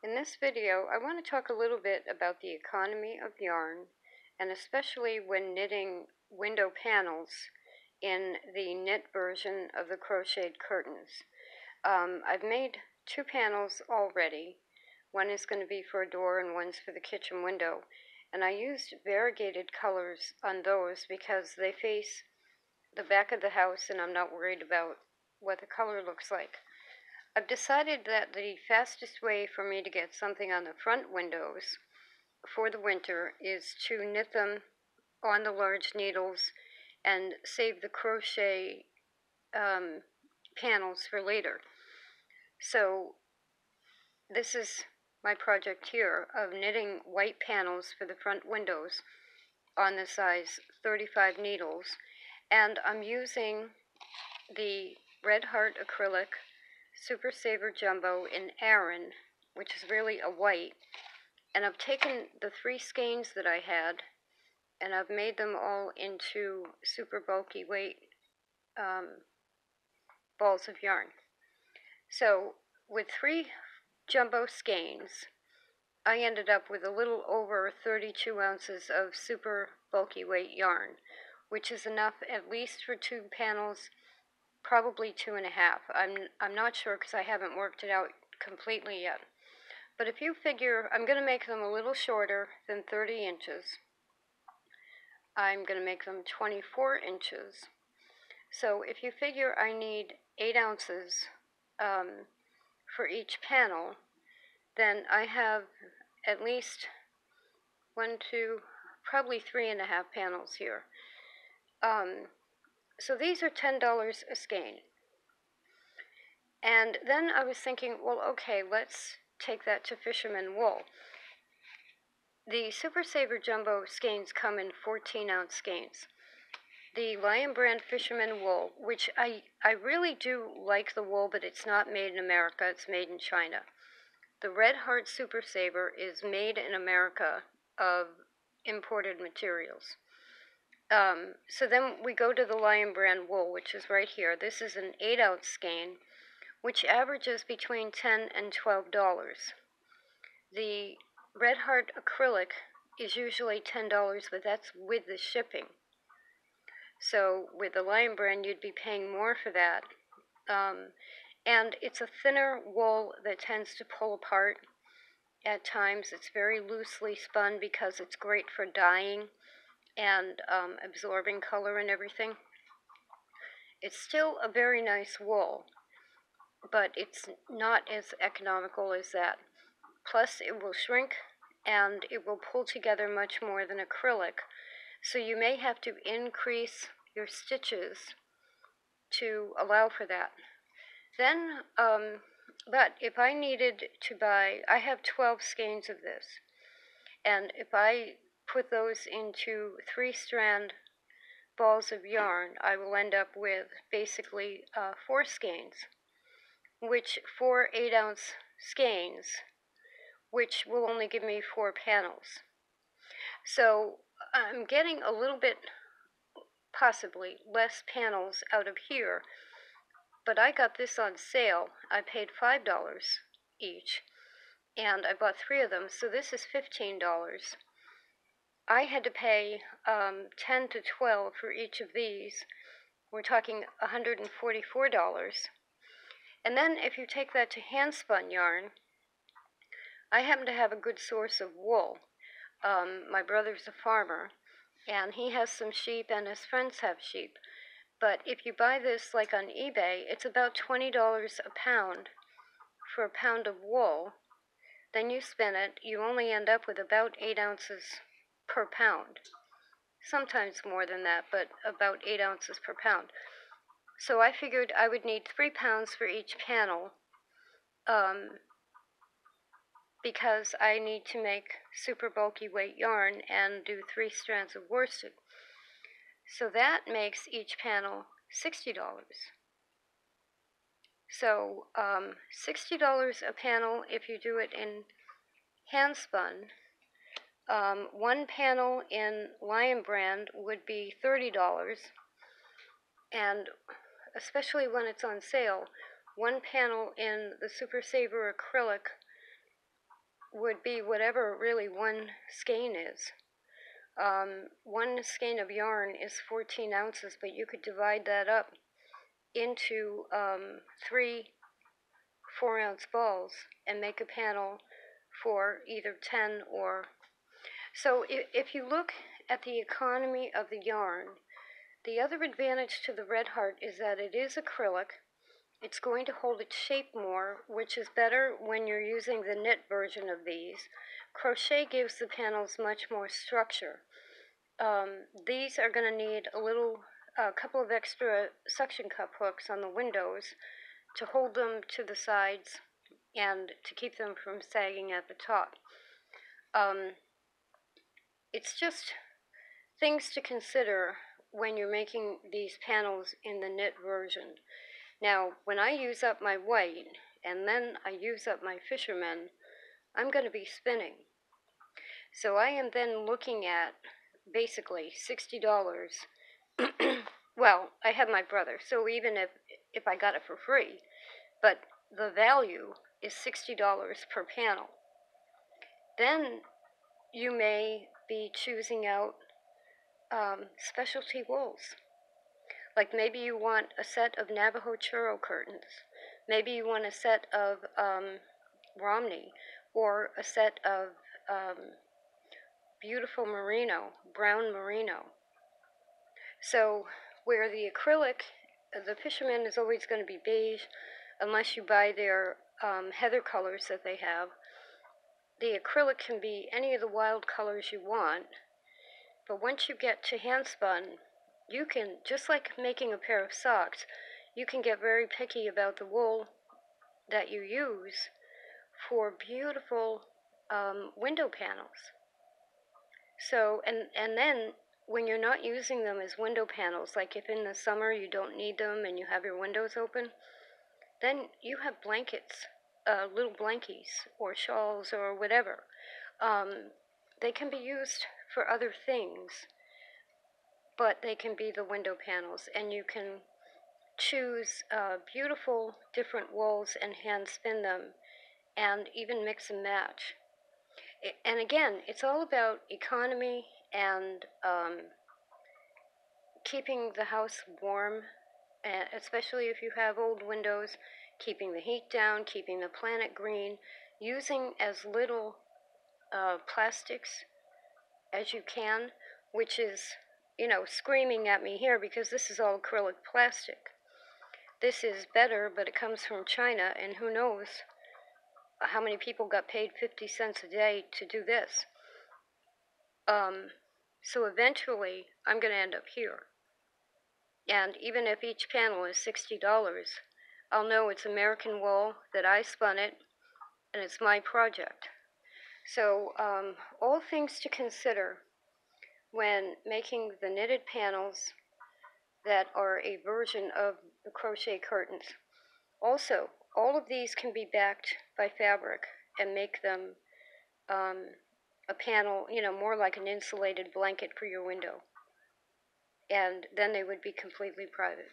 In this video, I want to talk a little bit about the economy of yarn, and especially when knitting window panels in the knit version of the crocheted curtains. I've made two panels already. One is going to be for a door and one's for the kitchen window. And I used variegated colors on those because they face the back of the house and I'm not worried about what the color looks like. I've decided that the fastest way for me to get something on the front windows for the winter is to knit them on the large needles and save the crochet panels for later. So this is my project here of knitting white panels for the front windows on the size 35 needles, and I'm using the Red Heart acrylic Super Saver Jumbo in Aran, which is really a white, and I've taken the 3 skeins that I had and I've made them all into super bulky weight balls of yarn. So with 3 jumbo skeins, I ended up with a little over 32 ounces of super bulky weight yarn, which is enough at least for 2 panels, probably 2.5. I'm not sure because I haven't worked it out completely yet. But if you figure, I'm going to make them a little shorter than 30 inches. I'm going to make them 24 inches. So if you figure I need 8 ounces for each panel, then I have at least 1, 2, probably 3.5 panels here. So these are $10 a skein. And then I was thinking, well, okay, let's take that to fisherman wool. The Super Saver Jumbo skeins come in 14-ounce skeins. The Lion Brand Fisherman wool, which I really do like the wool, but it's not made in America, it's made in China. The Red Heart Super Saver is made in America of imported materials. So then we go to the Lion Brand wool, which is right here. This is an 8-ounce skein, which averages between $10 and $12. The Red Heart acrylic is usually $10, but that's with the shipping. So with the Lion Brand, you'd be paying more for that. And it's a thinner wool that tends to pull apart at times. It's very loosely spun because it's great for dyeing and absorbing color and everything. It's still a very nice wool, but it's not as economical as that. Plus, it will shrink and it will pull together much more than acrylic. So you may have to increase your stitches to allow for that. Then, but if I needed to buy, I have 12 skeins of this. And if I put those into 3-strand balls of yarn, I will end up with basically 4 skeins, which 4 8-ounce skeins, which will only give me 4 panels. So I'm getting a little bit, possibly, less panels out of here, but I got this on sale. I paid $5 each, and I bought 3 of them, so this is $15. I had to pay $10 to $12 for each of these. We're talking $144. And then if you take that to hand-spun yarn, I happen to have a good source of wool. My brother's a farmer, and he has some sheep, and his friends have sheep. But if you buy this like on eBay, it's about $20 a pound for a pound of wool. Then you spin it, you only end up with about 8 ounces per pound. Sometimes more than that, but about 8 ounces per pound. So I figured I would need 3 pounds for each panel, because I need to make super bulky weight yarn and do 3 strands of worsted. So that makes each panel $60. So $60 a panel if you do it in hand spun. 1 panel in Lion Brand would be $30, and especially when it's on sale, 1 panel in the Super Saver acrylic would be whatever really one skein is. One skein of yarn is 14 ounces, but you could divide that up into three 4-ounce balls and make a panel for either 10 or... So if you look at the economy of the yarn, the other advantage to the Red Heart is that it is acrylic. It's going to hold its shape more, which is better when you're using the knit version of these. Crochet gives the panels much more structure. These are going to need a couple of extra suction cup hooks on the windows to hold them to the sides and to keep them from sagging at the top. It's just things to consider when you're making these panels in the knit version. Now, when I use up my white and then I use up my fisherman, I'm going to be spinning. So I am then looking at basically $60. Well, I have my brother, so even if I got it for free, but the value is $60 per panel. Then you may be choosing out specialty wools. Like maybe you want a set of Navajo churro curtains. Maybe you want a set of Romney, or a set of beautiful merino, brown merino. So where the acrylic, the fisherman is always going to be beige, unless you buy their heather colors that they have. The acrylic can be any of the wild colors you want, but once you get to hand spun, you can, just like making a pair of socks, you can get very picky about the wool that you use for beautiful window panels. So, and then when you're not using them as window panels, like if in the summer you don't need them and you have your windows open, then you have blankets, little blankies or shawls or whatever. They can be used for other things, but they can be the window panels, and you can choose beautiful different wools and hand spin them and even mix and match. And again, it's all about economy and keeping the house warm, especially if you have old windows, keeping the heat down, keeping the planet green, using as little plastics as you can, which is, screaming at me here because this is all acrylic plastic. This is better, but it comes from China, and who knows how many people got paid 50 cents a day to do this. So eventually, I'm going to end up here. And even if each panel is $60, I'll know it's American wool, that I spun it, and it's my project. So all things to consider when making the knitted panels that are a version of the crochet curtains. Also, all of these can be backed by fabric and make them a panel, more like an insulated blanket for your window. And then they would be completely private.